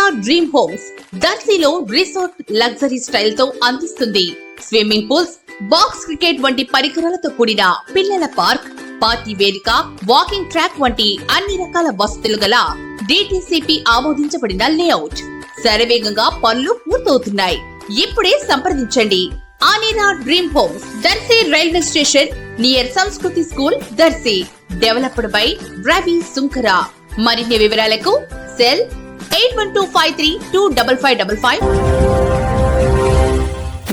Dream homes దర్శిలో resort luxury style తో అందిస్తుంది. స్విమ్మింగ్ పూల్స్, బాక్స్ క్రికెట్ వంటి పరికరాలతో కూడిన పిల్లల పార్క్, పార్టీ వేదిక, వాకింగ్ ట్రాక్ వంటి అన్ని రకాల వసతులు గల డిటిసిపి ఆమోదించబడిన లేఅవుట్. శరవేగంగా పనులు పూర్తవుతున్నాయి. ఇప్పుడే సంప్రదించండి. ఆనేరా dream homes, Darsi railway station near Sanskriti school, Darsi. Developed by Ravi Sunkara. మరిన్ని వివరాలకు సెల్ 8125325555.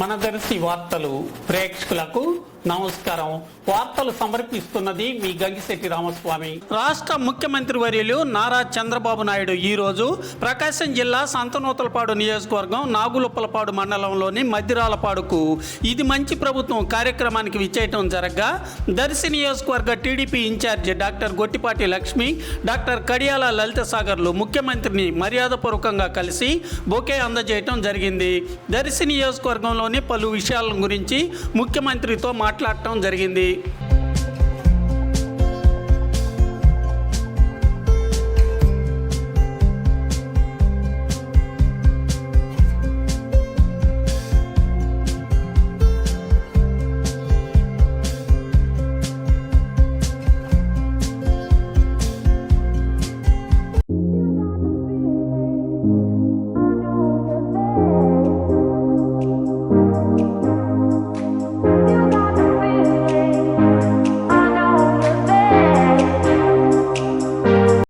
మన దర్శి వార్తలు ప్రేక్షకులకు నమస్కారం. వార్తలు సమర్పిస్తున్నది మీ గంగిశెట్టి రామస్వామి. రాష్ట్ర ముఖ్యమంత్రి వర్యులు నారా చంద్రబాబు నాయుడు ఈ రోజు ప్రకాశం జిల్లా సంతనూతలపాడు నియోజకవర్గం నాగులుప్పలపాడు మండలంలోని మద్దిరాలపాడుకు ఇది మంచి ప్రభుత్వం కార్యక్రమానికి విచ్చేయటం జరగగా దర్శి నియోజకవర్గ TDP incharge doctor Gottipati Lakshmi, doctor Kadiyala Lalitha సాగర్లు ముఖ్యమంత్రిని మర్యాదపూర్వకంగా కలిసి బొకే అందజేయటం జరిగింది. దర్శి నియోజకవర్గంలోని పలు విషయాల గురించి ముఖ్యమంత్రితో మాట్లాడటం జరిగింది.